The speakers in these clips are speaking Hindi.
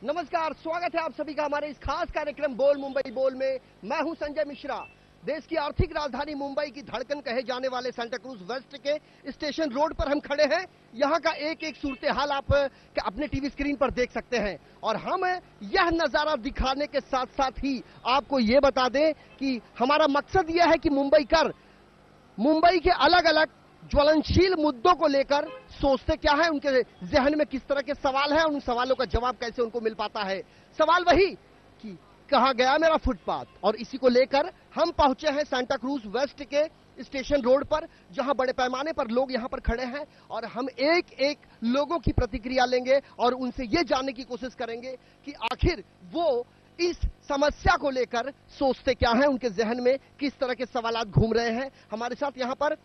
नमस्कार, स्वागत है आप सभी का हमारे इस खास कार्यक्रम बोल मुंबई बोल में। मैं हूं संजय मिश्रा। देश की आर्थिक राजधानी मुंबई की धड़कन कहे जाने वाले सांता क्रूज वेस्ट के स्टेशन रोड पर हम खड़े हैं। यहां का एक एक सूरत हाल आप अपने टीवी स्क्रीन पर देख सकते हैं और हम यह नजारा दिखाने के साथ साथ ही आपको यह बता दें कि हमारा मकसद यह है कि मुंबई के अलग अलग ज्वलनशील मुद्दों को लेकर सोचते क्या है, उनके जहन में किस तरह के सवाल हैं, उन सवालों का जवाब कैसे उनको मिल पाता है। सवाल वही कि कहां गया मेरा फुटपाथ, और इसी को लेकर हम पहुंचे हैं सांता क्रूज वेस्ट के स्टेशन रोड पर, जहां बड़े पैमाने पर लोग यहां पर खड़े हैं और हम एक एक लोगों की प्रतिक्रिया लेंगे और उनसे यह जानने की कोशिश करेंगे कि आखिर वो इस समस्या को लेकर सोचते क्या है, उनके जहन में किस तरह के सवाल घूम रहे हैं। हमारे साथ यहां पर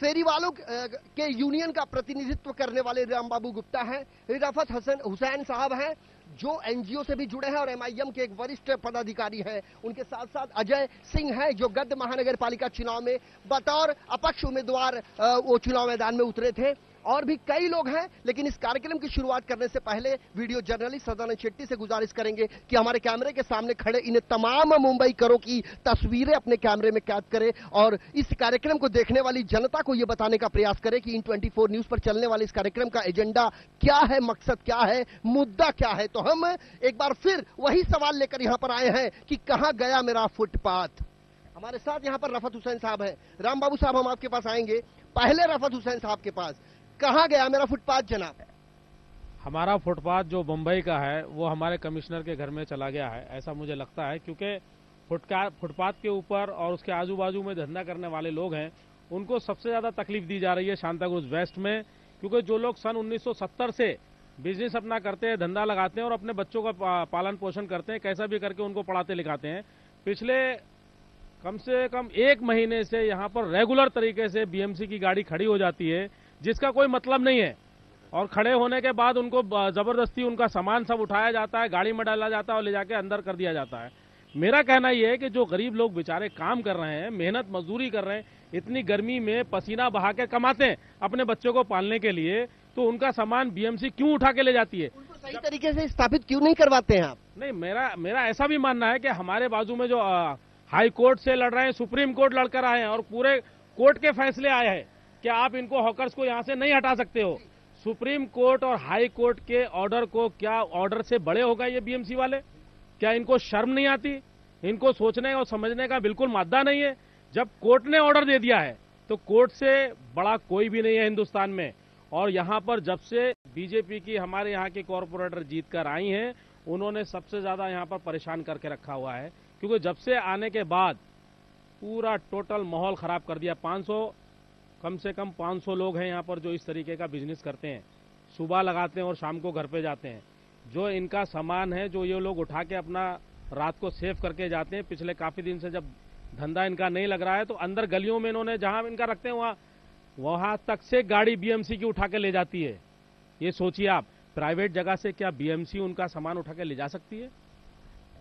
फेरी वालों के यूनियन का प्रतिनिधित्व करने वाले रामबाबू गुप्ता हैं, रफत हुसैन साहब हैं जो एनजीओ से भी जुड़े हैं और एमआईएम के एक वरिष्ठ पदाधिकारी हैं। उनके साथ साथ अजय सिंह हैं जो गद्द महानगर पालिका चुनाव में बतौर अपक्ष उम्मीदवार वो चुनाव मैदान में उतरे थे, और भी कई लोग हैं। लेकिन इस कार्यक्रम की शुरुआत करने से पहले वीडियो जर्नलिस्ट सदानंद शेट्टी से गुजारिश करेंगे कि हमारे कैमरे के सामने खड़े इन तमाम मुंबईकरों की तस्वीरें अपने कैमरे में कैद करें और इस कार्यक्रम को देखने वाली जनता को यह बताने का प्रयास करें कि इन 24 न्यूज पर चलने वाले इस कार्यक्रम का एजेंडा क्या है, मकसद क्या है, मुद्दा क्या है। तो हम एक बार फिर वही सवाल लेकर यहां पर आए हैं कि कहां गया मेरा फुटपाथ। हमारे साथ यहां पर रफत हुसैन साहब हैं। रामबाबू साहब, हम आपके पास आएंगे। पहले रफत हुसैन साहब के पास, कहां गया मेरा फुटपाथ जनाब? हमारा फुटपाथ जो मुंबई का है वो हमारे कमिश्नर के घर में चला गया है, ऐसा मुझे लगता है, क्योंकि फुटपाथ के ऊपर और उसके आजू बाजू में धंधा करने वाले लोग हैं, उनको सबसे ज्यादा तकलीफ दी जा रही है सांता क्रूज वेस्ट में। क्योंकि जो लोग सन 1970 से बिजनेस अपना करते हैं, धंधा लगाते हैं और अपने बच्चों का पालन पोषण करते हैं, कैसा भी करके उनको पढ़ाते लिखाते हैं, पिछले कम से कम 1 महीने से यहाँ पर रेगुलर तरीके से बीएमसी की गाड़ी खड़ी हो जाती है, जिसका कोई मतलब नहीं है। और खड़े होने के बाद उनको जबरदस्ती उनका सामान सब उठाया जाता है, गाड़ी में डाला जाता है और ले जाके अंदर कर दिया जाता है। मेरा कहना यह है कि जो गरीब लोग बेचारे काम कर रहे हैं, मेहनत मजदूरी कर रहे हैं, इतनी गर्मी में पसीना बहा के कमाते हैं अपने बच्चों को पालने के लिए, तो उनका सामान बीएमसी क्यों उठा के ले जाती है? उनको सही तरीके से स्थापित क्यों नहीं करवाते हैं आप? नहीं, मेरा ऐसा भी मानना है कि हमारे बाजू में जो हाई कोर्ट से लड़ रहे हैं, सुप्रीम कोर्ट लड़कर आए हैं और पूरे कोर्ट के फैसले आए हैं कि आप इनको हॉकर्स को यहां से नहीं हटा सकते हो। सुप्रीम कोर्ट और हाई कोर्ट के ऑर्डर को, क्या ऑर्डर से बड़े हो गए ये बीएमसी वाले? क्या इनको शर्म नहीं आती? इनको सोचने और समझने का बिल्कुल मादा नहीं है? जब कोर्ट ने ऑर्डर दे दिया है तो कोर्ट से बड़ा कोई भी नहीं है हिंदुस्तान में। और यहां पर जब से बीजेपी की हमारे यहाँ की कॉर्पोरेटर जीत कर आई हैं, उन्होंने सबसे ज्यादा यहां पर परेशान करके रखा हुआ है। क्योंकि जब से आने के बाद पूरा टोटल माहौल खराब कर दिया। कम से कम 500 लोग हैं यहाँ पर जो इस तरीके का बिजनेस करते हैं, सुबह लगाते हैं और शाम को घर पे जाते हैं। जो इनका सामान है जो ये लोग उठा के अपना रात को सेव करके जाते हैं। पिछले काफी दिन से जब धंधा इनका नहीं लग रहा है तो अंदर गलियों में इन्होंने जहां इनका रखते हैं वहां तक से गाड़ी बीएमसी की उठा के ले जाती है। ये सोचिए आप, प्राइवेट जगह से क्या बीएमसी उनका सामान उठा के ले जा सकती है?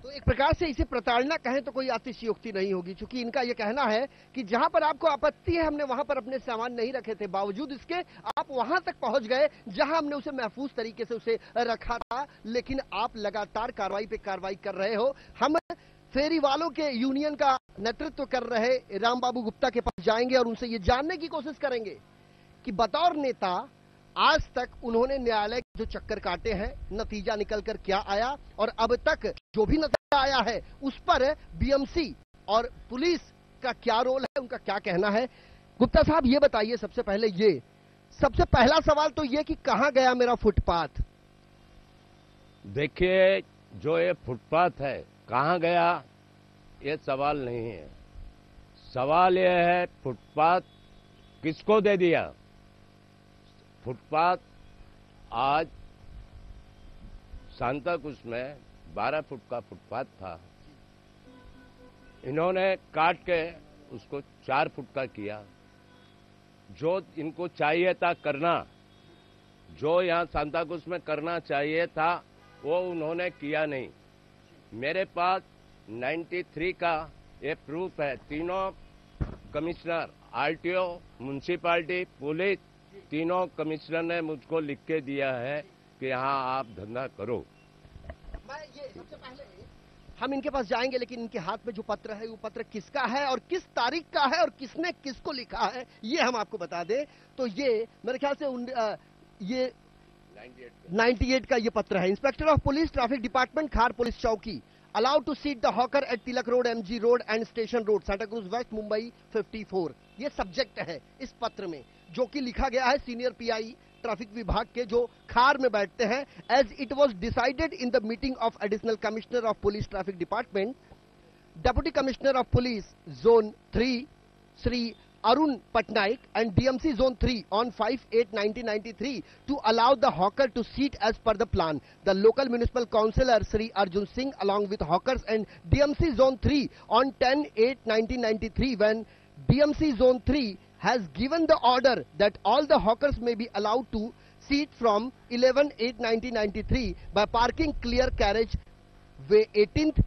तो एक प्रकार से इसे प्रताड़ना कहें तो कोई अतिशयोक्ति नहीं होगी, क्योंकि इनका यह कहना है कि जहां पर आपको आपत्ति है हमने वहां पर अपने सामान नहीं रखे थे, बावजूद इसके आप वहां तक पहुंच गए जहां हमने उसे महफूज तरीके से उसे रखा था, लेकिन आप लगातार कार्रवाई पे कार्रवाई कर रहे हो। हम फेरी वालों के यूनियन का नेतृत्व कर रहे रामबाबू गुप्ता के पास जाएंगे और उनसे ये जानने की कोशिश करेंगे कि बतौर नेता आज तक उन्होंने न्यायालय के जो चक्कर काटे हैं, नतीजा निकलकर क्या आया, और अब तक जो भी नतीजा आया है उस पर बीएमसी और पुलिस का क्या रोल है, उनका क्या कहना है। गुप्ता साहब, ये बताइए सबसे पहला सवाल तो ये कि कहां गया मेरा फुटपाथ? देखिए, जो ये फुटपाथ है कहां गया, ये सवाल नहीं है। सवाल ये है फुटपाथ किसको दे दिया। फुटपाथ आज सांता क्रूज में 12 फुट का फुटपाथ था, इन्होंने काट के उसको 4 फुट का किया। जो इनको चाहिए था करना, जो यहां सांता क्रूज में करना चाहिए था, वो उन्होंने किया नहीं। मेरे पास 93 का ये प्रूफ है। तीनों कमिश्नर, आरटीओ, म्युनिसिपैलिटी, पुलिस, तीनों कमिश्नर ने मुझको लिख के दिया है कि यहाँ आप धंधा करो। मैं ये सबसे पहले हम इनके पास जाएंगे, लेकिन इनके हाथ में जो पत्र है वो पत्र किसका है और किस तारीख का है और किसने किसको लिखा है ये हम आपको बता दें। तो ये मेरे ख्याल से ये 98 का ये पत्र है। Inspector of police, traffic department, खार पुलिस चौकी, allowed to seat the hawker at Tilak Road, MG Road and Station Road, Santa Cruz West, Mumbai 54। ये सब्जेक्ट है इस पत्र में, जो कि लिखा गया है सीनियर पीआई ट्रैफिक विभाग के जो खार में बैठते हैं। As it was decided in the meeting of additional commissioner of police traffic department, deputy commissioner of police zone 3 Shri Arun Patnaik and DMC Zone 3 on 5/8/1993 to allow the hawker to seat as per the plan. The local municipal councillor Sri Arjun Singh along with hawkers and DMC Zone 3 on 10/8/1993 when DMC Zone 3 has given the order that all the hawkers may be allowed to seat from 11/8/1993 by parking clear carriage way 18th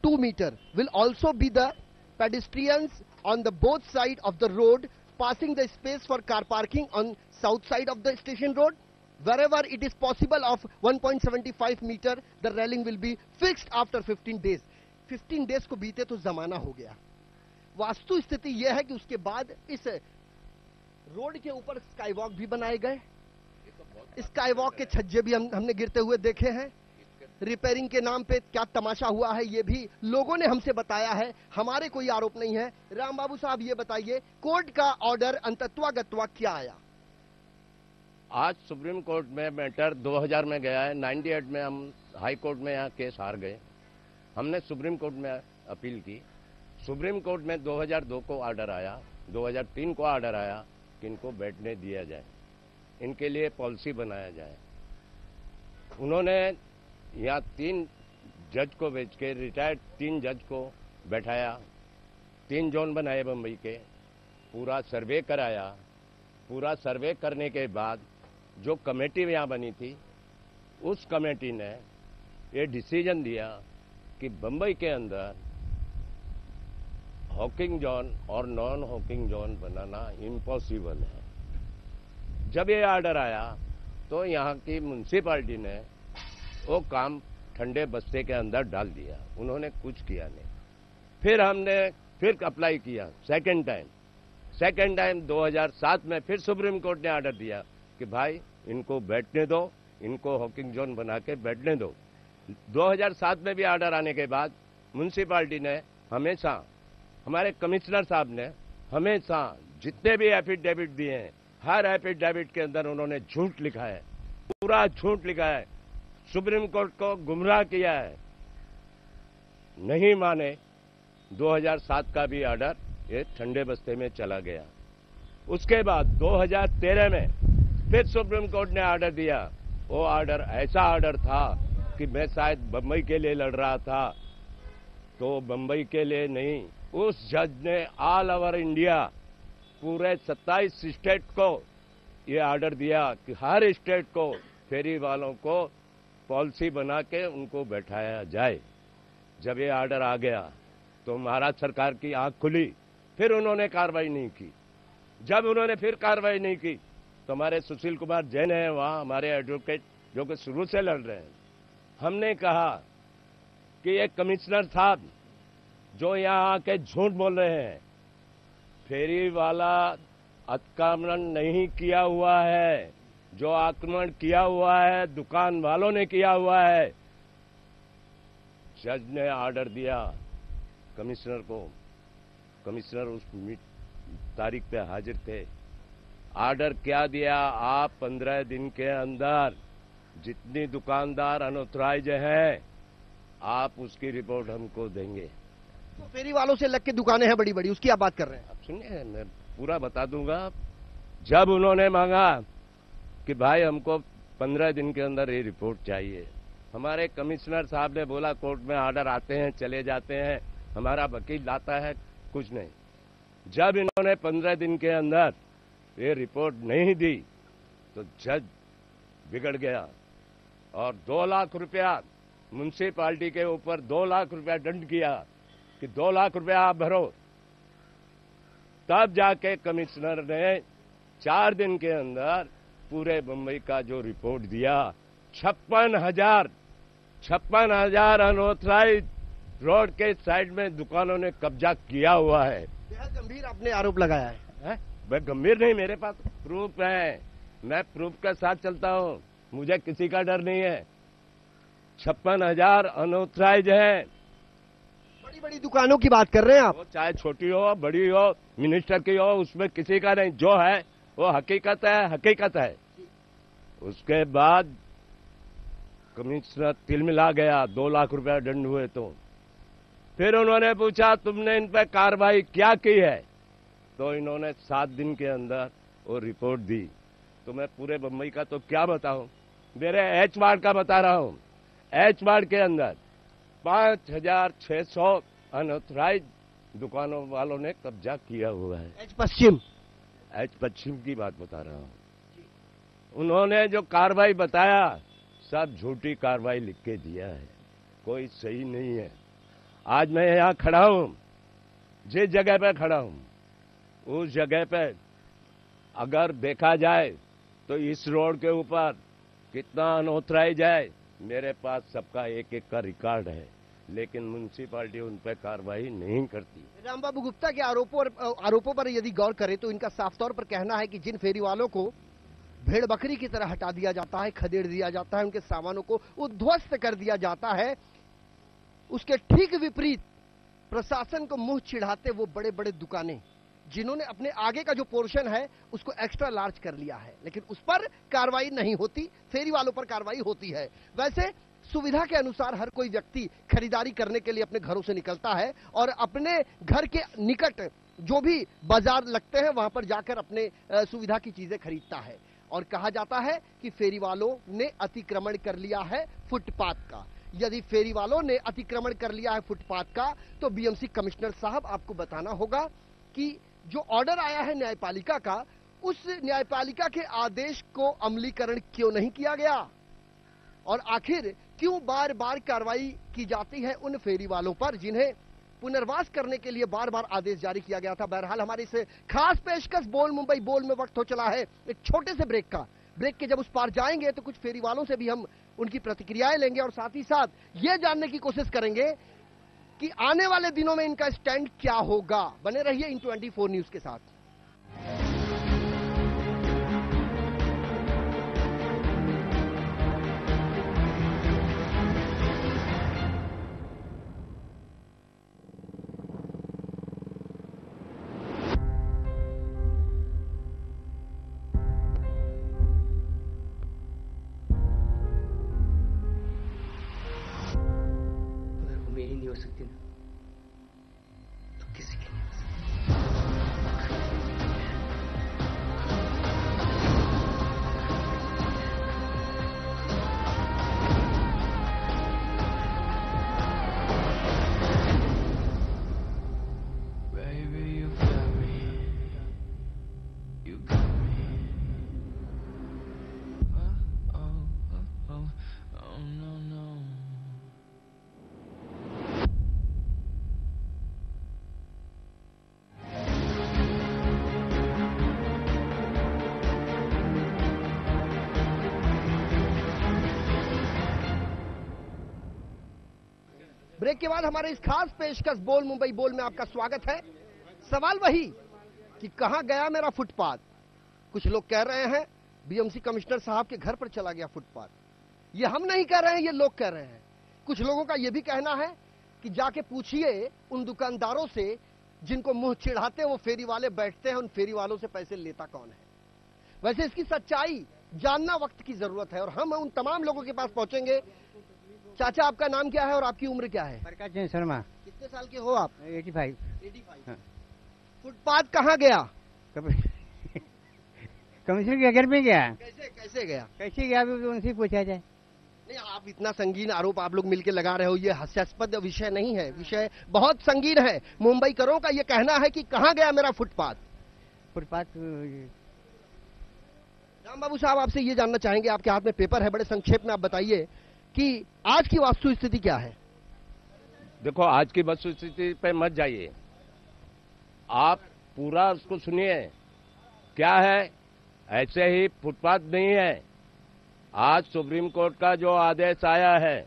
2 meter will also be the pedestrians on the both side of the road passing the space for car parking on south side of the station road. Wherever it is possible of 1.75 meter, the railing will be fixed after 15 days. 15 days को बीते तो जमाना हो गया। वास्तु स्थिति यह है कि उसके बाद इस रोड के ऊपर स्काईवॉक भी बनाए गए। स्काईवॉक के छज्जे भी हमने गिरते हुए देखे हैं। रिपेयरिंग के नाम पे क्या तमाशा हुआ है ये भी लोगों ने हमसे बताया है, हमारे कोई आरोप नहीं है। राम बाबू साहब ये बताइए, कोर्ट का ऑर्डर अंतत्वा गत्वा क्या आया? आज सुप्रीम कोर्ट में मैटर 2000 में गया है, 98 में हम हाई कोर्ट में यहाँ केस हार गए। हमने सुप्रीम कोर्ट में अपील की। सुप्रीम कोर्ट में 2002 को ऑर्डर आया, 2003 को ऑर्डर आया कि इनको बैठने दिया जाए, इनके लिए पॉलिसी बनाया जाए। उन्होंने यहाँ 3 जज को भेज के, रिटायर्ड 3 जज को बैठाया, 3 जोन बनाए बम्बई के, पूरा सर्वे कराया। पूरा सर्वे करने के बाद जो कमेटी यहाँ बनी थी, उस कमेटी ने ये डिसीजन दिया कि बम्बई के अंदर हॉकिंग जोन और नॉन हॉकिंग जोन बनाना इम्पॉसिबल है। जब ये ऑर्डर आया तो यहाँ की म्यूनसिपालिटी ने वो काम ठंडे बस्ते के अंदर डाल दिया, उन्होंने कुछ किया नहीं। फिर हमने फिर अप्लाई किया सेकंड टाइम 2007 में फिर सुप्रीम कोर्ट ने ऑर्डर दिया कि भाई इनको बैठने दो, इनको हॉकिंग जोन बना के बैठने दो। 2007 में भी ऑर्डर आने के बाद म्यूनसिपालिटी ने हमेशा, हमारे कमिश्नर साहब ने हमेशा जितने भी एफिडेविट दिए हैं, हर एफिडेविट के अंदर उन्होंने झूठ लिखा है, पूरा झूठ लिखा है, सुप्रीम कोर्ट को गुमराह किया है। नहीं माने 2007 का भी ऑर्डर ये ठंडे बस्ते में चला गया। उसके बाद 2013 में फिर सुप्रीम कोर्ट ने ऑर्डर दिया। वो ऑर्डर ऐसा ऑर्डर था कि मैं शायद बम्बई के लिए लड़ रहा था, तो बम्बई के लिए नहीं, उस जज ने ऑल ओवर इंडिया पूरे 27 स्टेट को ये ऑर्डर दिया कि हर स्टेट को फेरी वालों को पॉलिसी बना के उनको बैठाया जाए। जब ये ऑर्डर आ गया तो महाराष्ट्र सरकार की आंख खुली, फिर उन्होंने कार्रवाई नहीं की। जब उन्होंने फिर कार्रवाई नहीं की तो हमारे सुशील कुमार जैन हैं वहां, हमारे एडवोकेट जो कि शुरू से लड़ रहे हैं, हमने कहा कि ये कमिश्नर साहब जो यहाँ आके झूठ बोल रहे हैं, फेरी वाला अतिक्रमण नहीं किया हुआ है, जो आक्रमण किया हुआ है दुकान वालों ने किया हुआ है। जज ने ऑर्डर दिया कमिश्नर को, कमिश्नर उस तारीख पे हाजिर थे। ऑर्डर क्या दिया, आप 15 दिन के अंदर जितनी दुकानदार अनऑथराइज हैं, आप उसकी रिपोर्ट हमको देंगे। तो फेरी वालों से लग के दुकानें हैं बड़ी बड़ी, उसकी आप बात कर रहे हैं? आप सुनिए, मैं पूरा बता दूंगा। जब उन्होंने मांगा कि भाई हमको 15 दिन के अंदर ये रिपोर्ट चाहिए, हमारे कमिश्नर साहब ने बोला कोर्ट में ऑर्डर आते हैं चले जाते हैं, हमारा वकील लाता है, कुछ नहीं। जब इन्होंने 15 दिन के अंदर ये रिपोर्ट नहीं दी तो जज बिगड़ गया और 2 लाख रुपया म्यूनसिपालिटी के ऊपर 2 लाख रुपया दंड किया कि 2 लाख रुपया आप भरो। तब जाके कमिश्नर ने 4 दिन के अंदर पूरे बम्बई का जो रिपोर्ट दिया, 56,000 56,000 अनऑथराइज रोड के साइड में दुकानों ने कब्जा किया हुआ है। बेहद गंभीर आपने आरोप लगाया है। मैं गंभीर नहीं, मेरे पास प्रूफ है, मैं प्रूफ के साथ चलता हूं, मुझे किसी का डर नहीं है। 56,000 अनऑथराइज है। बड़ी बड़ी दुकानों की बात कर रहे हैं आप? वो चाहे छोटी हो बड़ी हो मिनिस्टर की हो, उसमें किसी का नहीं, जो है वो हकीकत है, हकीकत है। उसके बाद कमिश्नर तिलमिला गया, 2 लाख रुपया दंड हुए। तो फिर उन्होंने पूछा तुमने इन पर कार्रवाई क्या की है, तो इन्होंने 7 दिन के अंदर वो रिपोर्ट दी। तो मैं पूरे बम्बई का तो क्या बताऊं, मेरे एच वार्ड का बता रहा हूं। एच वार्ड के अंदर 5,600 अनऑथराइज दुकानों वालों ने कब्जा किया हुआ है। एच पश्चिम की बात बता रहा हूं। उन्होंने जो कार्रवाई बताया सब झूठी कार्रवाई लिख के दिया है, कोई सही नहीं है। आज मैं यहां खड़ा हूं, जिस जगह पे खड़ा हूं उस जगह पे अगर देखा जाए तो इस रोड के ऊपर कितना अनऑथराइज है, मेरे पास सबका एक एक का रिकॉर्ड है, लेकिन म्युनिसिपैलिटी उन पर कार्रवाई नहीं करती। रामबाबू गुप्ता के आरोपों पर यदि गौर करें तो इनका साफ तौर पर कहना है कि जिन फेरी वालों को भेड़ बकरी की तरह हटा दिया जाता है, खदेड़ दिया जाता है, उनके सामानों को उद्ध्वस्त कर दिया जाता है, उसके ठीक विपरीत प्रशासन को मुंह चिढ़ाते वो बड़े बड़े दुकानें जिन्होंने अपने आगे का जो पोर्शन है उसको एक्स्ट्रा लार्ज कर लिया है, लेकिन उस पर कार्रवाई नहीं होती, फेरी वालों पर कार्रवाई होती है। वैसे सुविधा के अनुसार हर कोई व्यक्ति खरीदारी करने के लिए अपने घरों से निकलता है और अपने घर के निकट जो भी बाजार लगते हैं वहां पर जाकर अपने सुविधा की चीजें खरीदता है। और कहा जाता है कि फेरी वालों ने अतिक्रमण कर लिया है फुटपाथ का। यदि फेरी वालों ने अतिक्रमण कर लिया है फुटपाथ का तो बीएमसी कमिश्नर साहब आपको बताना होगा कि जो ऑर्डर आया है न्यायपालिका का, उस न्यायपालिका के आदेश को अमलीकरण क्यों नहीं किया गया और आखिर क्यों बार बार कार्रवाई की जाती है उन फेरी वालों पर जिन्हें पुनर्वास करने के लिए बार बार आदेश जारी किया गया था। बहरहाल हमारी इस खास पेशकश बोल मुंबई बोल में वक्त हो चला है एक छोटे से ब्रेक का। ब्रेक के जब उस पार जाएंगे तो कुछ फेरी वालों से भी हम उनकी प्रतिक्रियाएं लेंगे और साथ ही साथ ये जानने की कोशिश करेंगे कि आने वाले दिनों में इनका स्टैंड क्या होगा। बने रहिए इन 24 न्यूज के साथ। मेरी नहीं हो सकती ना, तो किसी की नहीं हो सकती। Baby, you got me. You got me. Oh, oh, oh, oh, no, no. Break के बाद हमारे इस खास पेशकश बोल मुंबई बोल में आपका स्वागत है। सवाल वही कि कहां गया मेरा फुटपाथ। कुछ लोग कह रहे हैं बीएमसी कमिश्नर साहब के घर पर चला गया फुटपाथ। ये हम नहीं कह रहे हैं, ये लोग कह रहे हैं। कुछ लोगों का यह भी कहना है कि जाके पूछिए उन दुकानदारों से जिनको मुंह चिढ़ाते वो फेरी वाले बैठते हैं, उन फेरी वालों से पैसे लेता कौन है। वैसे इसकी सच्चाई जानना वक्त की जरूरत है और हम उन तमाम लोगों के पास पहुंचेंगे। चाचा, आपका नाम क्या है और आपकी उम्र क्या है? प्रकाश चंद्र शर्मा। कितने साल के हो आप? 85। हाँ। फुटपाथ कहाँ गया? कमिश्नर के घर में गया। कैसे गया? कैसे गया अभी तो उनसे पूछा जाए। नहीं, आप इतना संगीन आरोप आप लोग मिलकर लगा रहे हो, ये हास्यास्पद विषय नहीं है, विषय बहुत संगीन है। मुंबई करों का ये कहना है कि कहाँ गया मेरा फुटपाथ। फुटपाथ राम बाबू साहब, आपसे ये जानना चाहेंगे, आपके हाथ में पेपर है, बड़े संक्षेप में आप बताइए कि आज की वास्तु स्थिति क्या है। देखो, आज की वस्तु स्थिति पे मत जाइए, आप पूरा उसको सुनिए। क्या है, ऐसे ही फुटपाथ नहीं है। आज सुप्रीम कोर्ट का जो आदेश आया है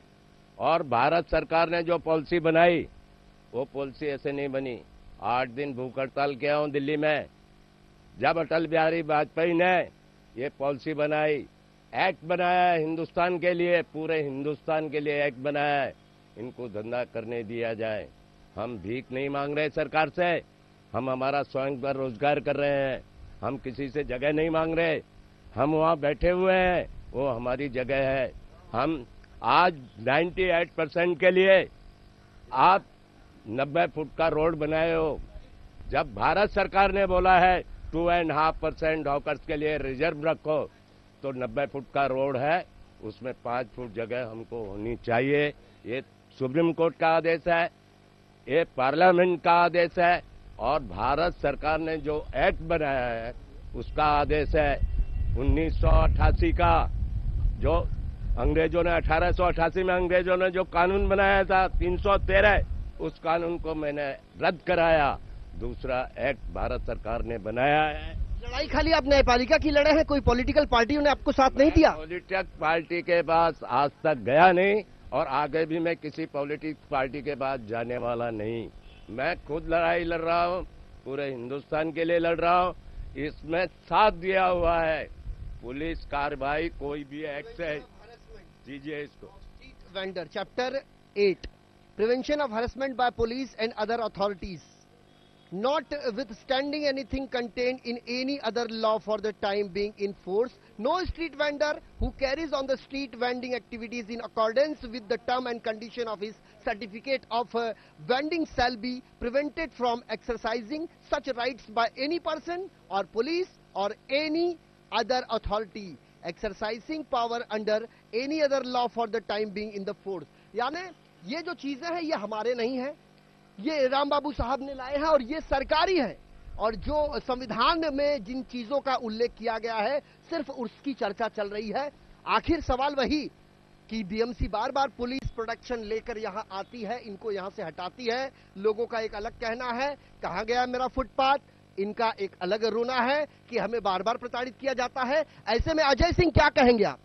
और भारत सरकार ने जो पॉलिसी बनाई वो पॉलिसी ऐसे नहीं बनी। 8 दिन भूख हड़ताल किया हूं दिल्ली में। जब अटल बिहारी वाजपेयी ने ये पॉलिसी बनाई, एक्ट बनाया है हिंदुस्तान के लिए, पूरे हिंदुस्तान के लिए एक्ट बनाया है, इनको धंधा करने दिया जाए। हम भीख नहीं मांग रहे सरकार से, हम हमारा स्वयं पर रोजगार कर रहे हैं। हम किसी से जगह नहीं मांग रहे, हम वहां बैठे हुए हैं, वो हमारी जगह है। हम आज 98% के लिए आप 90 फुट का रोड बनाए हो। जब भारत सरकार ने बोला है 2.5% हॉकर्स के लिए रिजर्व रखो, तो 90 फुट का रोड है, उसमें 5 फुट जगह हमको होनी चाहिए। ये सुप्रीम कोर्ट का आदेश है, ये पार्लियामेंट का आदेश है, और भारत सरकार ने जो एक्ट बनाया है उसका आदेश है 1988 का। जो अंग्रेजों ने 1888 में अंग्रेजों ने जो कानून बनाया था 313, उस कानून को मैंने रद्द कराया। दूसरा एक्ट भारत सरकार ने बनाया है। लड़ाई खाली आप न्यायपालिका की लड़े हैं, कोई पॉलिटिकल पार्टियों ने आपको साथ नहीं दिया? पॉलिटिकल पार्टी के पास आज तक गया नहीं, और आगे भी मैं किसी पॉलिटिक्स पार्टी के पास जाने वाला नहीं। मैं खुद लड़ाई लड़ रहा हूं, पूरे हिंदुस्तान के लिए लड़ रहा हूं। इसमें साथ दिया हुआ है पुलिस कार्रवाई, कोई भी एक्ट है। दीजिए इसको। Street vendor chapter 8 prevention of harassment by police and other authorities, notwithstanding anything contained in any other law for the time being in force, no street vendor who carries on the street vending activities in accordance with the term and condition of his certificate of vending shall be prevented from exercising such rights by any person or police or any other authority exercising power under any other law for the time being in the force। यानी ये जो चीजें हैं ये हमारे नहीं है, ये राम बाबू साहब ने लाए हैं और ये सरकारी है। और जो संविधान में जिन चीजों का उल्लेख किया गया है सिर्फ उसकी चर्चा चल रही है। आखिर सवाल वही कि बीएमसी बार बार पुलिस प्रोटेक्शन लेकर यहां आती है, इनको यहां से हटाती है। लोगों का एक अलग कहना है, कहां गया मेरा फुटपाथ, इनका एक अलग रोना है कि हमें बार बार प्रताड़ित किया जाता है। ऐसे में अजय सिंह क्या कहेंगे आप?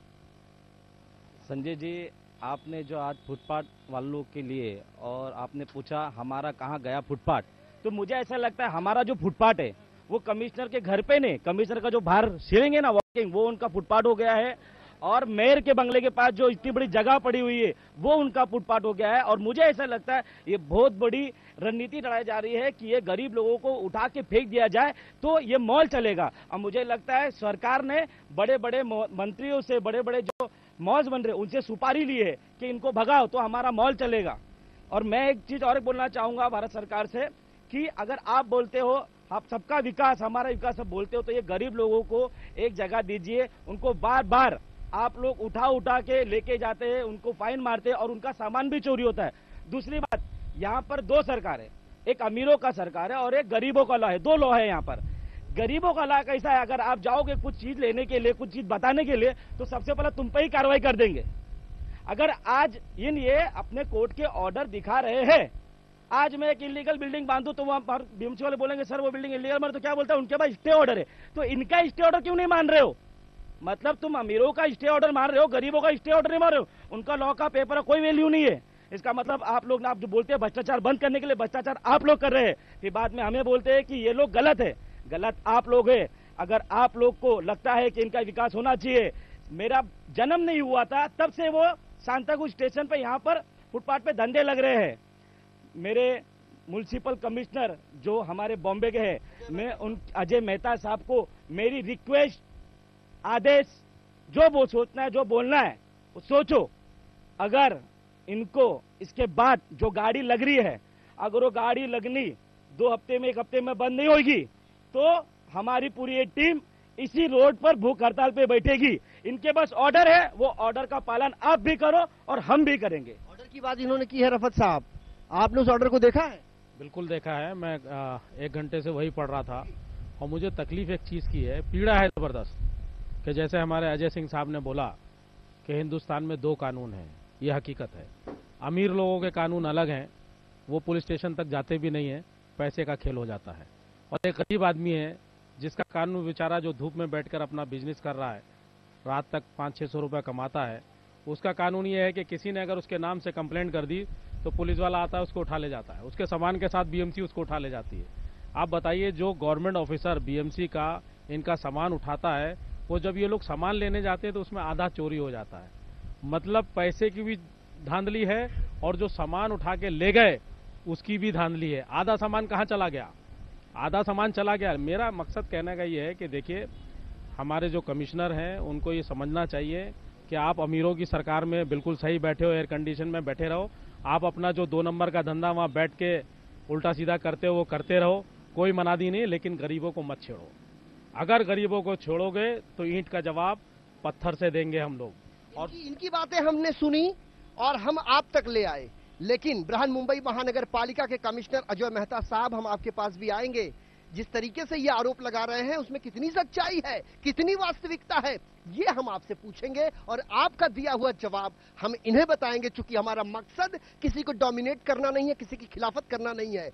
संजय जी, आपने जो आज फुटपाथ वालों के लिए और आपने पूछा हमारा कहाँ गया फुटपाथ, तो मुझे ऐसा लगता है हमारा जो फुटपाथ है वो कमिश्नर के घर पे नहीं, कमिश्नर का जो बाहर सीढ़ेंगे ना वॉकिंग, वो उनका फुटपाथ हो गया है। और मेयर के बंगले के पास जो इतनी बड़ी जगह पड़ी हुई है वो उनका फुटपाथ हो गया है। और मुझे ऐसा लगता है ये बहुत बड़ी रणनीति लड़ाई जा रही है कि ये गरीब लोगों को उठा के फेंक दिया जाए तो ये मॉल चलेगा। और मुझे लगता है सरकार ने बड़े बड़े मंत्रियों से, बड़े बड़े जो मॉल्स बन रहे उनसे सुपारी ली है कि इनको भगाओ तो हमारा मॉल चलेगा। और मैं एक चीज और बोलना चाहूंगा भारत सरकार से कि अगर आप बोलते हो आप सबका विकास, हमारा विकास सब बोलते हो, तो ये गरीब लोगों को एक जगह दीजिए। उनको बार बार आप लोग उठा उठा के लेके जाते हैं, उनको फाइन मारते हैं और उनका सामान भी चोरी होता है। दूसरी बात, यहाँ पर दो सरकार है, एक अमीरों का सरकार है और एक गरीबों का लॉ है। दो लॉ है यहाँ पर। गरीबों का लॉ कैसा है, अगर आप जाओगे कुछ चीज लेने के लिए, कुछ चीज बताने के लिए, तो सबसे पहले तुम पे ही कार्रवाई कर देंगे। अगर आज ये अपने कोर्ट के ऑर्डर दिखा रहे हैं, आज मैं एक इलीगल बिल्डिंग बांधू तो वहां पर बीएमसी वाले बोलेंगे सर वो बिल्डिंग इलीगल, मर तो क्या बोलता है उनके पास स्टे ऑर्डर है, तो इनका स्टे ऑर्डर क्यों नहीं मान रहे हो? मतलब तुम अमीरों का स्टे ऑर्डर मान रहे हो, गरीबों का स्टे ऑर्डर नहीं मान रहे हो। उनका लॉ का पेपर का कोई वैल्यू नहीं है। इसका मतलब आप लोग ना, आप जो बोलते हैं भ्रष्टाचार बंद करने के लिए, भ्रष्टाचार आप लोग कर रहे हैं, फिर बाद में हमें बोलते हैं कि ये लोग गलत है। गलत आप लोग है। अगर आप लोग को लगता है कि इनका विकास होना चाहिए, मेरा जन्म नहीं हुआ था तब से वो सांताक्रूज स्टेशन पे यहाँ पर फुटपाथ पे धंधे लग रहे हैं। मेरे म्युनिसिपल कमिश्नर जो हमारे बॉम्बे के हैं, मैं उन अजय मेहता साहब को मेरी रिक्वेस्ट, आदेश, जो वो सोचना है, जो बोलना है वो सोचो। अगर इनको इसके बाद जो गाड़ी लग रही है, अगर वो गाड़ी लगनी 2 हफ्ते में, 1 हफ्ते में बंद नहीं होगी, तो हमारी पूरी एक टीम इसी रोड पर भूख हड़ताल पे बैठेगी। इनके पास ऑर्डर है, वो ऑर्डर का पालन आप भी करो और हम भी करेंगे। ऑर्डर की बात इन्होंने की है रफत साहब, आपने उस ऑर्डर को देखा है? बिल्कुल देखा है। मैं 1 घंटे से वही पढ़ रहा था और मुझे तकलीफ एक चीज की है, पीड़ा है जबरदस्त, कि जैसे हमारे अजय सिंह साहब ने बोला कि हिंदुस्तान में 2 कानून हैं। ये हकीकत है। अमीर लोगों के कानून अलग हैं, वो पुलिस स्टेशन तक जाते भी नहीं है, पैसे का खेल हो जाता है। और एक गरीब आदमी है जिसका कानून बेचारा जो धूप में बैठकर अपना बिजनेस कर रहा है, रात तक 500-600 रुपया कमाता है, उसका कानून ये है कि किसी ने अगर उसके नाम से कंप्लेंट कर दी तो पुलिस वाला आता है, उसको उठा ले जाता है, उसके सामान के साथ बीएमसी उसको उठा ले जाती है। आप बताइए, जो गवर्नमेंट ऑफिसर बीएमसी का इनका सामान उठाता है, वो जब ये लोग सामान लेने जाते हैं तो उसमें आधा चोरी हो जाता है। मतलब पैसे की भी धांधली है और जो सामान उठा के ले गए उसकी भी धांधली है। आधा सामान कहाँ चला गया? आधा सामान चला गया। मेरा मकसद कहने का ये है कि देखिए, हमारे जो कमिश्नर हैं उनको ये समझना चाहिए कि आप अमीरों की सरकार में बिल्कुल सही बैठे हो, एयर कंडीशन में बैठे रहो। आप अपना जो 2 नंबर का धंधा वहाँ बैठ के उल्टा सीधा करते हो वो करते रहो, कोई मनादी नहीं, लेकिन गरीबों को मत छेड़ो। अगर गरीबों को छोड़ोगे तो ईंट का जवाब पत्थर से देंगे हम लोग। और इनकी बातें हमने सुनी और हम आप तक ले आए, लेकिन बृहन मुंबई महानगर पालिका के कमिश्नर अजय मेहता साहब, हम आपके पास भी आएंगे। जिस तरीके से ये आरोप लगा रहे हैं उसमें कितनी सच्चाई है, कितनी वास्तविकता है, ये हम आपसे पूछेंगे और आपका दिया हुआ जवाब हम इन्हें बताएंगे। चूंकि हमारा मकसद किसी को डोमिनेट करना नहीं है, किसी की खिलाफत करना नहीं है।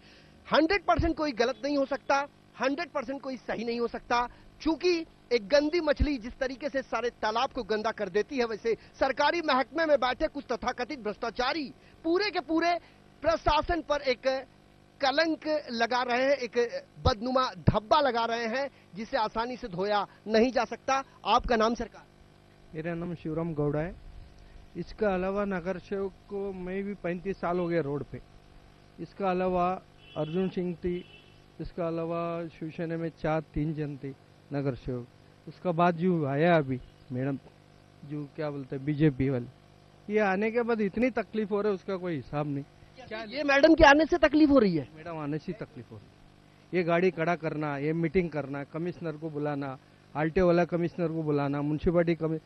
100% कोई गलत नहीं हो सकता, 100% कोई सही नहीं हो सकता। चूंकि एक गंदी मछली जिस तरीके से सारे तालाब को गंदा कर देती है, वैसे सरकारी महकमे में बैठे कुछ तथाकथित भ्रष्टाचारी पूरे के पूरे प्रशासन पर एक कलंक लगा रहे हैं, एक बदनुमा धब्बा लगा रहे हैं जिसे आसानी से धोया नहीं जा सकता। आपका नाम सरकार? मेरा नाम शिवराम गौड़ा है। इसका अलावा नगर सेवक को मैं भी 35 साल हो गए रोड पे। इसका अलावा अर्जुन सिंह थी, इसका अलावा शिवसेना में 3 जन थे नगर सेवक। उसका बाद जो आया अभी मैडम, जो क्या बोलते हैं बीजेपी वाले, ये आने के बाद इतनी तकलीफ हो रही है उसका कोई हिसाब नहीं। क्या ये मैडम के आने से तकलीफ हो रही है? मैडम आने से तकलीफ हो रही है। ये गाड़ी खड़ा करना, ये मीटिंग करना, कमिश्नर को बुलाना, आल्टे वाला कमिश्नर को बुलाना, म्यूनसिपालिटी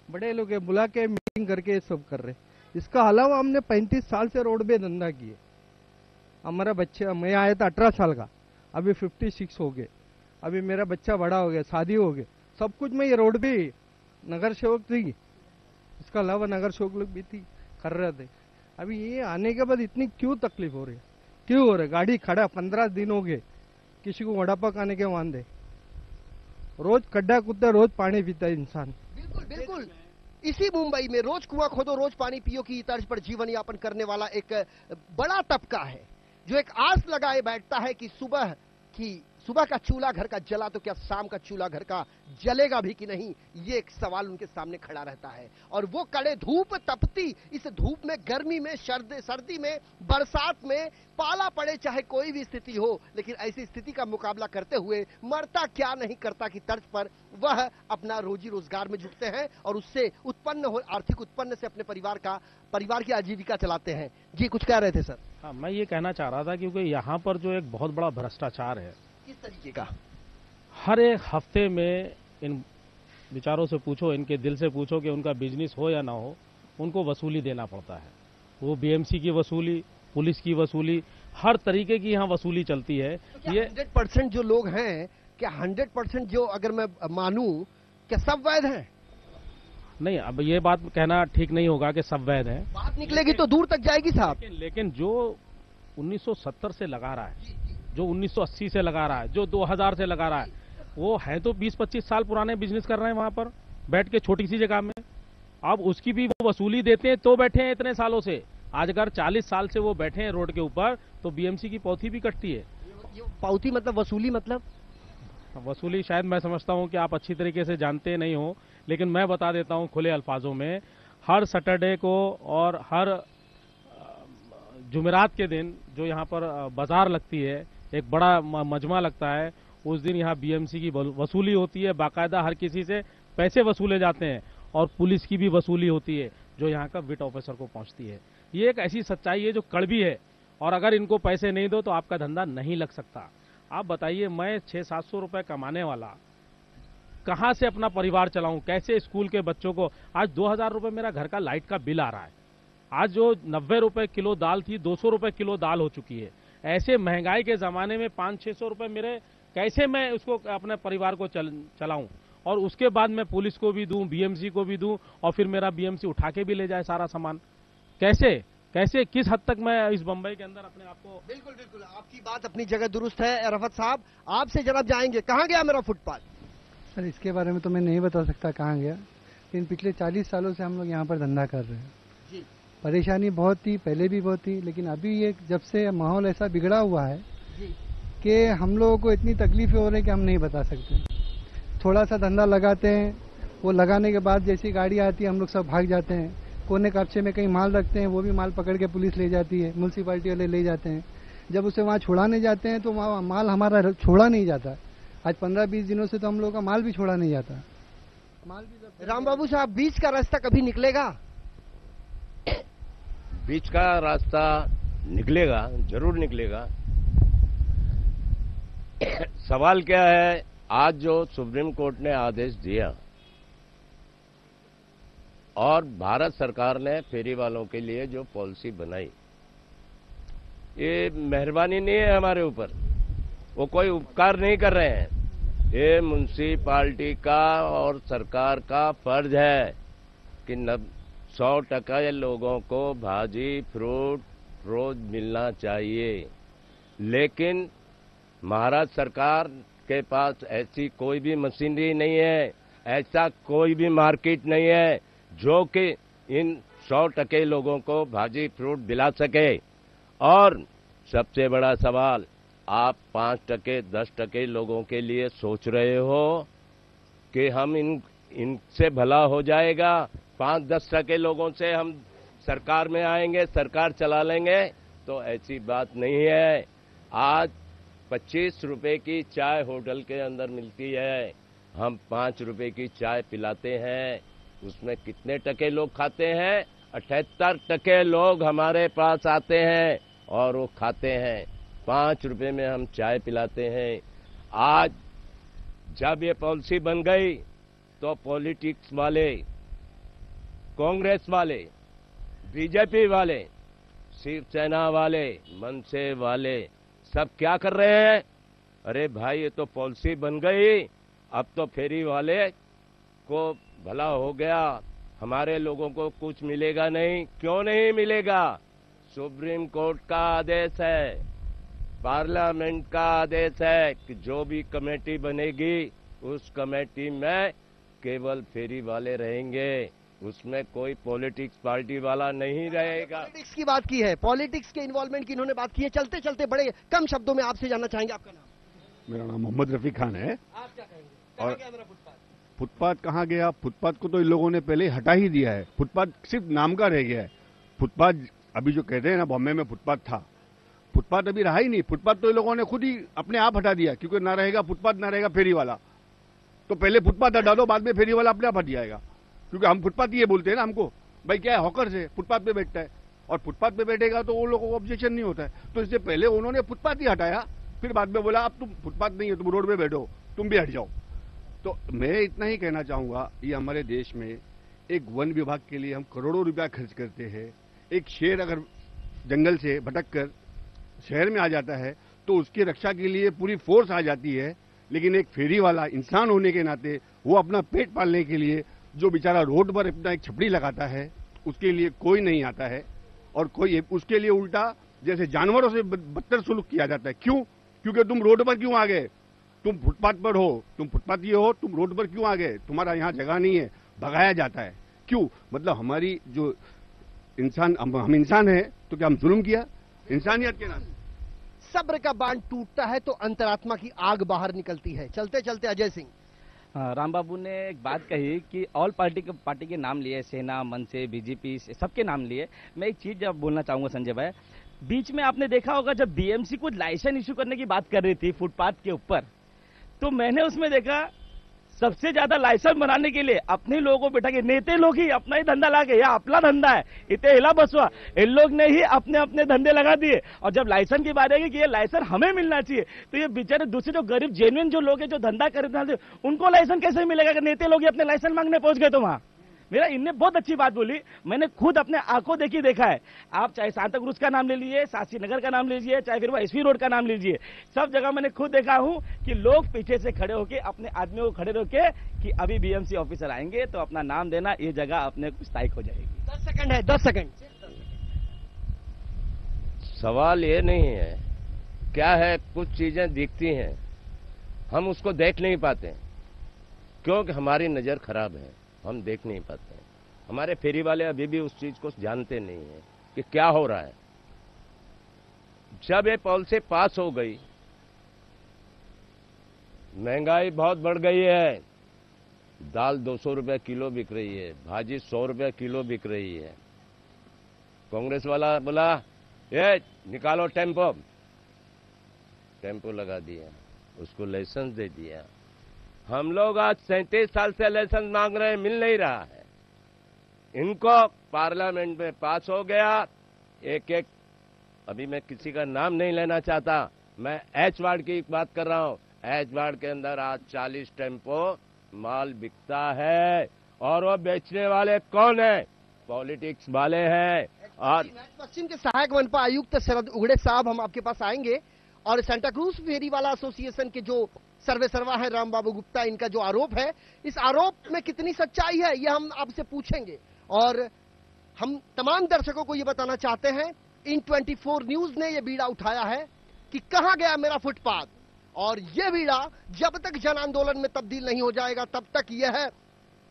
बड़े लोग बुला के मीटिंग करके ये सब कर रहे। इसका अलावा हमने 35 साल से रोड पे धंधा किए। हमारा बच्चा, मैं आया था 18 साल का, अभी 56 हो गए। अभी मेरा बच्चा बड़ा हो गया, शादी हो गई, सब कुछ मैं ये रोड पे नगर सेवक थी। इसका अलावा नगर सेवक लोग भी थी, कर रहे थे। अभी ये आने के बाद इतनी क्यों तकलीफ हो रही है, क्यों हो रही? गाड़ी खड़ा 15 दिन हो गए, किसी को वड़ा पाव खाने के वांदे, रोज खड्डा कूदता, रोज पानी पीता है इंसान। बिल्कुल बिल्कुल, इसी मुंबई में रोज कुआं खोदो रोज पानी पियो की तर्ज पर जीवन यापन करने वाला एक बड़ा तबका है, जो एक आस लगाए बैठता है कि सुबह का चूल्हा घर का जला तो क्या शाम का चूल्हा घर का जलेगा भी कि नहीं, ये एक सवाल उनके सामने खड़ा रहता है। और वो कड़े धूप तपती इस धूप में, गर्मी में, सर्दी में, बरसात में, पाला पड़े चाहे कोई भी स्थिति हो, लेकिन ऐसी स्थिति का मुकाबला करते हुए मरता क्या नहीं करता की तर्ज पर वह अपना रोजी रोजगार में जुटते हैं और उससे उत्पन्न हो आर्थिक उत्पन्न से अपने परिवार की आजीविका चलाते हैं। जी कुछ कह रहे थे सर? हाँ, मैं ये कहना चाह रहा था क्योंकि यहाँ पर जो एक बहुत बड़ा भ्रष्टाचार है। किस तरीके का? हर एक हफ्ते में इन विचारों से पूछो, इनके दिल से पूछो कि उनका बिजनेस हो या ना हो, उनको वसूली देना पड़ता है। वो बीएमसी की वसूली, पुलिस की वसूली, हर तरीके की यहाँ वसूली चलती है। तो ये 100% जो लोग हैं, क्या 100% जो अगर मैं मानूं, क्या सब वैध हैं? नहीं, अब ये बात कहना ठीक नहीं होगा कि सब वैध है। बात निकलेगी तो दूर तक जाएगी साहब। लेकिन जो 1970 से लगा रहा है, जो 1980 से लगा रहा है, जो 2000 से लगा रहा है, वो है तो 20-25 साल पुराने बिजनेस कर रहे हैं वहां पर बैठ के छोटी सी जगह में। अब उसकी भी वो वसूली देते हैं तो बैठे हैं इतने सालों से। आज अगर 40 साल से वो बैठे हैं रोड के ऊपर तो बीएमसी की पौथी भी कटती है। पौथी मतलब वसूली, मतलब वसूली शायद मैं समझता हूं कि आप अच्छी तरीके से जानते नहीं हो, लेकिन मैं बता देता हूं खुले अल्फाजों में। हर सैटरडे को और हर जुमेरात के दिन जो यहाँ पर बाजार लगती है, एक बड़ा मजमा लगता है, उस दिन यहाँ बीएमसी की वसूली होती है। बाकायदा हर किसी से पैसे वसूले जाते हैं और पुलिस की भी वसूली होती है जो यहाँ का विट ऑफिसर को पहुंचती है। ये एक ऐसी सच्चाई है जो कड़वी है और अगर इनको पैसे नहीं दो तो आपका धंधा नहीं लग सकता। आप बताइए, मैं 600-700 रुपए कमाने वाला कहां से अपना परिवार चलाऊं, कैसे स्कूल के बच्चों को। आज 2000 रुपए मेरा घर का लाइट का बिल आ रहा है। आज जो 90 रुपए किलो दाल थी, 200 रुपए किलो दाल हो चुकी है। ऐसे महंगाई के जमाने में 500-600 रुपए मेरे, कैसे मैं उसको अपने परिवार को चलाऊं? और उसके बाद मैं पुलिस को भी दूं, बीएमसी को भी दूं और फिर मेरा बीएमसी उठा के भी ले जाए सारा सामान। कैसे किस हद तक मैं इस बंबई के अंदर अपने आप को। बिल्कुल बिल्कुल, आपकी बात अपनी जगह दुरुस्त है। रफत साहब, आपसे जनाब जाएंगे, कहाँ गया मेरा फुटपाथ? सर इसके बारे में तो मैं नहीं बता सकता कहाँ गया, इन पिछले 40 सालों से हम लोग यहाँ पर धंधा कर रहे हैं। जी। परेशानी बहुत थी, पहले भी बहुत थी, लेकिन अभी ये जब से माहौल ऐसा बिगड़ा हुआ है जी। कि हम लोगों को इतनी तकलीफें हो रही है कि हम नहीं बता सकते। थोड़ा सा धंधा लगाते हैं, वो लगाने के बाद जैसी गाड़ी आती है हम लोग सब भाग जाते हैं। कोने कब्जे में कहीं माल रखते हैं, वो भी माल पकड़ के पुलिस ले जाती है, म्यूनसिपालिटी वाले ले जाते हैं। जब उसे वहाँ छुड़ाने जाते हैं तो वहाँ माल हमारा छोड़ा नहीं जाता। आज 15-20 दिनों से तो हम लोगों का माल भी छोड़ा नहीं जाता। माल भी राम बाबू साहब, बीच का रास्ता कभी निकलेगा? बीच का रास्ता निकलेगा, जरूर निकलेगा। सवाल क्या है, आज जो सुप्रीम कोर्ट ने आदेश दिया और भारत सरकार ने फेरी वालों के लिए जो पॉलिसी बनाई, ये मेहरबानी नहीं है हमारे ऊपर, वो कोई उपकार नहीं कर रहे हैं। ये म्युनिसिपालिटी का और सरकार का फर्ज है कि 100% लोगों को भाजी फ्रूट रोज मिलना चाहिए, लेकिन महाराष्ट्र सरकार के पास ऐसी कोई भी मशीनरी नहीं है, ऐसा कोई भी मार्केट नहीं है जो कि इन 100% लोगों को भाजी फ्रूट दिला सके। और सबसे बड़ा सवाल, आप 5%, 10% लोगों के लिए सोच रहे हो कि हम इनसे भला हो जाएगा, 5-10% लोगों से हम सरकार में आएंगे, सरकार चला लेंगे, तो ऐसी बात नहीं है। आज 25 रुपए की चाय होटल के अंदर मिलती है, हम 5 रुपए की चाय पिलाते हैं, उसमें कितने टके लोग खाते हैं? 78% लोग हमारे पास आते हैं और वो खाते हैं। 5 रुपए में हम चाय पिलाते हैं। आज जब ये पॉलिसी बन गई तो पॉलिटिक्स वाले, कांग्रेस वाले, बीजेपी वाले, शिवसेना वाले, मनसे वाले सब क्या कर रहे हैं? अरे भाई, ये तो पॉलिसी बन गई, अब तो फेरी वाले को भला हो गया, हमारे लोगों को कुछ मिलेगा नहीं। क्यों नहीं मिलेगा? सुप्रीम कोर्ट का आदेश है, पार्लियामेंट का आदेश है कि जो भी कमेटी बनेगी उस कमेटी में केवल फेरी वाले रहेंगे, उसमें कोई पॉलिटिक्स पार्टी वाला नहीं रहेगा। पॉलिटिक्स की बात की है, पॉलिटिक्स के इन्वॉल्वमेंट की इन्होंने बात की है। चलते चलते बड़े कम शब्दों में आपसे जानना चाहेंगे, आपका नाम? मेरा नाम मोहम्मद रफी खान है। आप क्या कहेंगे? कहाँ गया मेरा फुटपाथ? फुटपाथ कहाँ गया? फुटपाथ को तो इन लोगों ने पहले हटा ही दिया है। फुटपाथ सिर्फ नाम का रह गया है। फुटपाथ अभी जो कहते हैं ना, बॉम्बे में फुटपाथ था, फुटपाथ अभी रहा ही नहीं। फुटपाथ तो इन लोगों ने खुद ही अपने आप हटा दिया, क्योंकि ना रहेगा फुटपाथ, ना रहेगा फेरी वाला। तो पहले फुटपाथ हटा दो, बाद में फेरी वाला अपने आप हट जाएगा। क्योंकि हम फुटपाथ ये बोलते हैं ना, हमको भाई क्या है, हॉकर से फुटपाथ पे बैठता है, और फुटपाथ पे बैठेगा तो उन लोगों को ऑब्जेक्शन नहीं होता है। तो इससे पहले उन्होंने फुटपाथ ही हटाया, फिर बाद में बोला अब तुम फुटपाथ नहीं है, तुम रोड पे बैठो, तुम भी हट जाओ। तो मैं इतना ही कहना चाहूंगा, ये हमारे देश में एक वन विभाग के लिए हम करोड़ों रुपया खर्च करते हैं। एक शेर अगर जंगल से भटक कर शहर में आ जाता है तो उसकी रक्षा के लिए पूरी फोर्स आ जाती है, लेकिन एक फेरी वाला इंसान होने के नाते वो अपना पेट पालने के लिए जो बेचारा रोड पर अपना एक छपड़ी लगाता है, उसके लिए कोई नहीं आता है, और कोई उसके लिए उल्टा जैसे जानवरों से बदतर सुलूक किया जाता है। क्यों? क्योंकि तुम रोड पर क्यों आ गए, तुम फुटपाथ पर हो, तुम फुटपाथ ये हो, तुम रोड पर क्यों आ गए, तुम्हारा यहाँ जगह नहीं है, भगाया जाता है। क्यों? मतलब हमारी जो इंसान, हम इंसान हैं तो क्या हम जुल्म किया इंसानियत के नाम? सब्र का बांध टूटता है तो अंतरात्मा की आग बाहर निकलती है। चलते चलते अजय सिंह। राम बाबू ने एक बात कही कि ऑल पार्टी के नाम लिए, सेना, मनसे, बीजेपी, सबके नाम लिए। मैं एक चीज अब बोलना चाहूंगा संजय भाई, बीच में आपने देखा होगा जब बीएमसी को लाइसेंस इशू करने की बात कर रही थी फुटपाथ के ऊपर, तो मैंने उसमें देखा सबसे ज्यादा लाइसेंस बनाने के लिए अपने लोगों को बैठा के नेते लोग ही अपना ही धंधा ला के, या अपना धंधा है इतने हिला बसवा, इन लोग ने ही अपने अपने धंधे लगा दिए। और जब लाइसेंस की बात आएगी कि ये लाइसेंस हमें मिलना चाहिए, तो ये बेचारे दूसरे जो गरीब जेन्युइन जो लोग हैं जो धंधा करते उनको लाइसेंस कैसे मिलेगा कि नेते लोग ही अपने लाइसेंस मांगने पहुंच गए? तो वहां मेरा इनने बहुत अच्छी बात बोली, मैंने खुद अपने आंखों देखी देखा है। आप चाहे सांता क्रूज का नाम ले लीजिए, शास्त्री नगर का नाम लीजिए, चाहे फिर वो एसवी रोड का नाम लीजिए, सब जगह मैंने खुद देखा हूं कि लोग पीछे से खड़े होके अपने आदमियों को खड़े रोके कि अभी बीएमसी ऑफिसर आएंगे तो अपना नाम देना, ये जगह अपने कुछ स्थायिक हो जाएगी। 10 सेकंड है, 10 सेकंड। सवाल ये नहीं है, क्या है, कुछ चीजें दिखती हैं, हम उसको देख नहीं पाते क्योंकि हमारी नजर खराब है। हम देख नहीं पाते हैं। हमारे फेरी वाले अभी भी उस चीज को जानते नहीं है कि क्या हो रहा है। जब ये पॉलिसी पास हो गई, महंगाई बहुत बढ़ गई है। दाल 200 रुपये किलो बिक रही है, भाजी 100 रुपये किलो बिक रही है। कांग्रेस वाला बोला ये निकालो टेम्पो, टेम्पो लगा दिया, उसको लाइसेंस दे दिया। हम लोग आज 37 साल से लाइसेंस मांग रहे हैं, मिल नहीं रहा है। इनको पार्लियामेंट में पास हो गया। एक एक, अभी मैं किसी का नाम नहीं लेना चाहता, मैं एच वार्ड की बात कर रहा हूं। एच वार्ड के अंदर आज 40 टेम्पो माल बिकता है, और वो बेचने वाले कौन है? पॉलिटिक्स वाले हैं। और पश्चिम के सहायक मनपा आयुक्त शरद उगड़े साहब, हम आपके पास आएंगे। और सेंटा क्रूज फेरी वाला एसोसिएशन के जो सर्वेसर्वा है राम बाबू गुप्ता, इनका जो आरोप है, इस आरोप में कितनी सच्चाई है ये हम आपसे पूछेंगे। और हम तमाम दर्शकों को ये बताना चाहते हैं, इन 24 न्यूज ने ये बीड़ा उठाया है कि कहां गया मेरा फुटपाथ। और यह बीड़ा जब तक जन आंदोलन में तब्दील नहीं हो जाएगा तब तक यह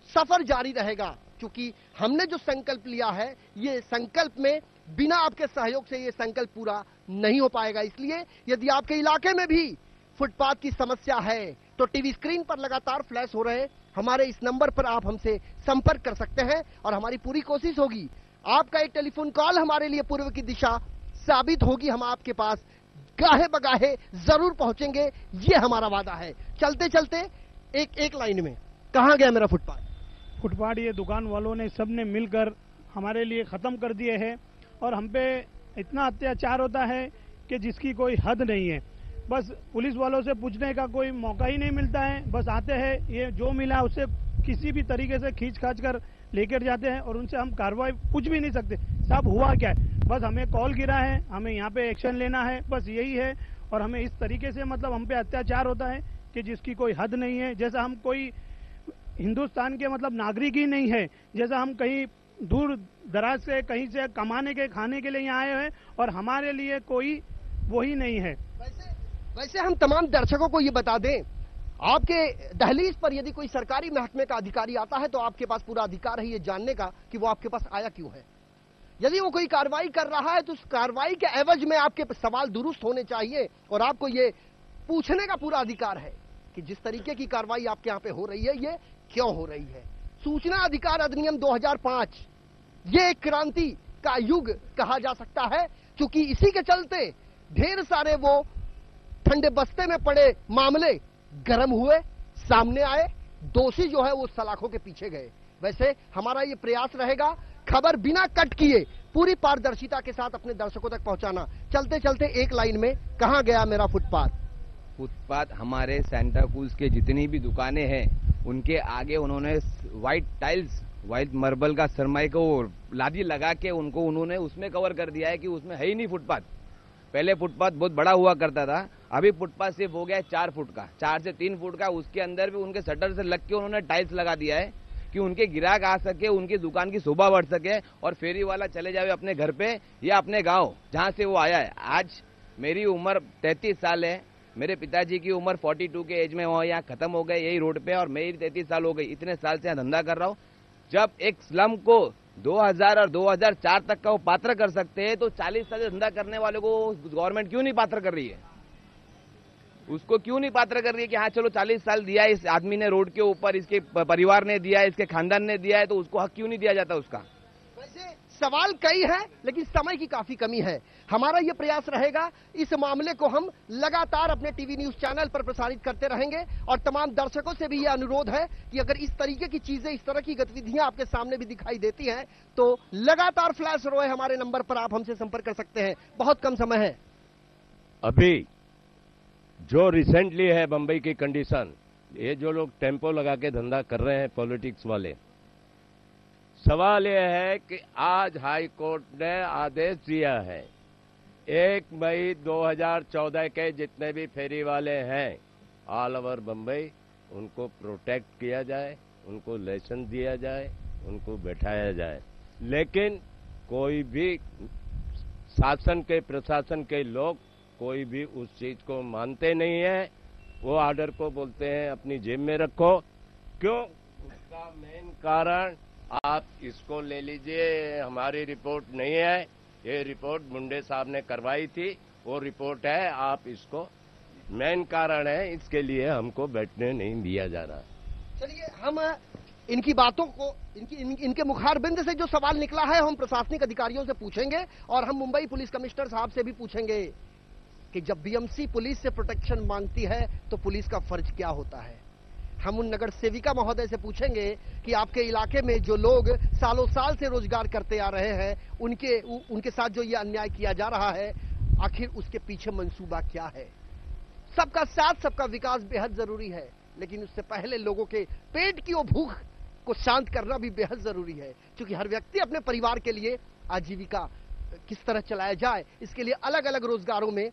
सफर जारी रहेगा, क्योंकि हमने जो संकल्प लिया है, ये संकल्प में बिना आपके सहयोग से ये संकल्प पूरा नहीं हो पाएगा। इसलिए यदि आपके इलाके में भी फुटपाथ की समस्या है तो टीवी स्क्रीन पर लगातार फ्लैश हो रहे हमारे इस नंबर पर आप हमसे संपर्क कर सकते हैं, और हमारी पूरी कोशिश होगी आपका एक टेलीफोन कॉल हमारे लिए पूर्व की दिशा साबित होगी। हम आपके पास गाहे बगाहे जरूर पहुंचेंगे, ये हमारा वादा है। चलते चलते एक लाइन में, कहां गया मेरा फुटपाथ? फुटपाथ ये दुकान वालों ने सबने मिलकर हमारे लिए खत्म कर दिए हैं, और हम पे इतना अत्याचार होता है कि जिसकी कोई हद नहीं है। बस पुलिस वालों से पूछने का कोई मौका ही नहीं मिलता है। बस आते हैं, ये जो मिला उससे किसी भी तरीके से खींच खाच कर लेकर जाते हैं, और उनसे हम कार्रवाई पूछ भी नहीं सकते। साहब हुआ क्या है? बस हमें कॉल गिरा है, हमें यहाँ पे एक्शन लेना है, बस यही है। और हमें इस तरीके से मतलब हम पे अत्याचार होता है कि जिसकी कोई हद नहीं है। जैसा हम कोई हिंदुस्तान के मतलब नागरिक ही नहीं है, जैसा हम कहीं दूर दराज से कहीं से कमाने के खाने के लिए यहाँ आए हैं, और हमारे लिए कोई वो ही नहीं है। वैसे हम तमाम दर्शकों को ये बता दें, आपके दहलीज पर यदि कोई सरकारी महकमे का अधिकारी आता है तो आपके पास पूरा अधिकार है ये जानने का कि वो आपके पास आया क्यों है। यदि वो कोई कार्रवाई कर रहा है तो उस कार्रवाई के एवज में आपके सवाल दुरुस्त होने चाहिए, और आपको ये पूछने का पूरा अधिकार है कि जिस तरीके की कार्रवाई आपके यहाँ पे हो रही है ये क्यों हो रही है। सूचना अधिकार अधिनियम 2005 ये एक क्रांति का युग कहा जा सकता है, क्योंकि इसी के चलते ढेर सारे वो ठंडे बस्ते में पड़े मामले गर्म हुए, सामने आए, दोषी जो है वो सलाखों के पीछे गए। वैसे हमारा ये प्रयास रहेगा खबर बिना कट किए पूरी पारदर्शिता के साथ अपने दर्शकों तक पहुंचाना। चलते चलते एक लाइन में, कहां गया मेरा फुटपाथ? फुटपाथ हमारे सेंटा क्रूज के जितनी भी दुकानें हैं उनके आगे उन्होंने व्हाइट टाइल्स, व्हाइट मार्बल का सरमाई को लादी लगा के उनको उन्होंने उसमें कवर कर दिया है कि उसमें है ही नहीं फुटपाथ। पहले फुटपाथ बहुत बड़ा हुआ करता था, अभी फुटपाथ सिर्फ हो गया है 4 फुट का, 4 से 3 फुट का। उसके अंदर भी उनके शटर से लग के उन्होंने टाइल्स लगा दिया है कि उनके ग्राहक आ सके, उनकी दुकान की शोभा बढ़ सके, और फेरी वाला चले जावे अपने घर पे या अपने गांव जहां से वो आया है। आज मेरी उम्र 33 साल है, मेरे पिताजी की उम्र 42 के एज में वो यहाँ खत्म हो गए यही रोड पे, और मेरी 33 साल हो गई। इतने साल से यहाँ धंधा कर रहा हूँ। जब एक स्लम को 2000 और 2004 तक का वो पात्र कर सकते हैं, तो 40 साल से धंधा करने वाले को गवर्नमेंट क्यों नहीं पात्र कर रही है? उसको क्यों नहीं पात्र कर रही है कि हाँ चलो 40 साल दिया इस आदमी ने रोड के ऊपर, इसके परिवार ने दिया है, इसके खानदान ने दिया है, तो उसको हक क्यों नहीं दिया जाता उसका? वैसे सवाल कई है, लेकिन समय की काफी कमी है। हमारा यह प्रयास रहेगा, इस मामले को हम लगातार अपने टीवी न्यूज चैनल पर प्रसारित करते रहेंगे, और तमाम दर्शकों से भी यह अनुरोध है कि अगर इस तरीके की चीजें, इस तरह की गतिविधियां आपके सामने भी दिखाई देती हैं तो लगातार फ्लैश रोए हमारे नंबर पर आप हमसे संपर्क कर सकते हैं। बहुत कम समय है। अभी जो रिसेंटली है बंबई की कंडीशन, ये जो लोग टेम्पो लगा के धंधा कर रहे हैं पॉलिटिक्स वाले, सवाल यह है कि आज हाई कोर्ट ने आदेश दिया है 1 मई 2014 के जितने भी फेरी वाले हैं ऑल ओवर बंबई, उनको प्रोटेक्ट किया जाए, उनको लाइसेंस दिया जाए, उनको बैठाया जाए। लेकिन कोई भी शासन के, प्रशासन के लोग कोई भी उस चीज को मानते नहीं है। वो ऑर्डर को बोलते हैं अपनी जेब में रखो। क्यों? उसका मेन कारण आप इसको ले लीजिए, हमारी रिपोर्ट नहीं है, ये रिपोर्ट मुंडे साहब ने करवाई थी, वो रिपोर्ट है, आप इसको मेन कारण है, इसके लिए हमको बैठने नहीं दिया जा रहा। चलिए हम इनकी बातों को इनके मुखारबिंद से जो सवाल निकला है हम प्रशासनिक अधिकारियों से पूछेंगे और हम मुंबई पुलिस कमिश्नर साहब से भी पूछेंगे कि जब बीएमसी पुलिस से प्रोटेक्शन मांगती है तो पुलिस का फर्ज क्या होता है। हम उन नगर सेविका महोदय से पूछेंगे कि आपके इलाके में जो लोग सालों साल से रोजगार करते आ रहे हैं उनके साथ जो ये अन्याय किया जा रहा है, आखिर उसके पीछे मंसूबा क्या है। सबका साथ सबका विकास बेहद जरूरी है, लेकिन उससे पहले लोगों के पेट की वो भूख को शांत करना भी बेहद जरूरी है, क्योंकि हर व्यक्ति अपने परिवार के लिए आजीविका किस तरह चलाया जाए इसके लिए अलग अलग रोजगारों में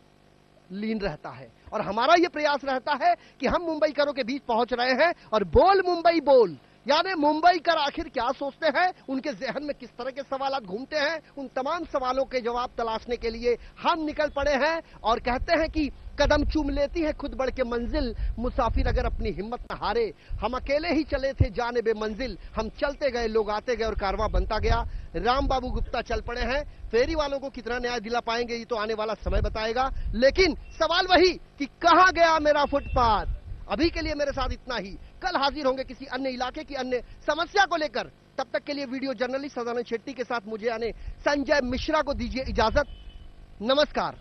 लीन रहता है। और हमारा यह प्रयास रहता है कि हम मुंबईकरों के बीच पहुंच रहे हैं और बोल मुंबई बोल, यानी मुंबईकर आखिर क्या सोचते हैं, उनके जहन में किस तरह के सवाल घूमते हैं, उन तमाम सवालों के जवाब तलाशने के लिए हम निकल पड़े हैं। और कहते हैं कि कदम चूम लेती है खुद बढ़ के मंजिल, मुसाफिर अगर अपनी हिम्मत न हारे। हम अकेले ही चले थे जाने बे मंजिल, हम चलते गए, लोग आते गए और कारवां बनता गया। राम बाबू गुप्ता चल पड़े हैं, फेरी वालों को कितना न्याय दिला पाएंगे ये तो आने वाला समय बताएगा। लेकिन सवाल वही कि कहां गया मेरा फुटपाथ। अभी के लिए मेरे साथ इतना ही, कल हाजिर होंगे किसी अन्य इलाके की अन्य समस्या को लेकर। तब तक के लिए वीडियो जर्नलिस्ट सदानंद शेट्टी के साथ मुझे यानी संजय मिश्रा को दीजिए इजाजत। नमस्कार।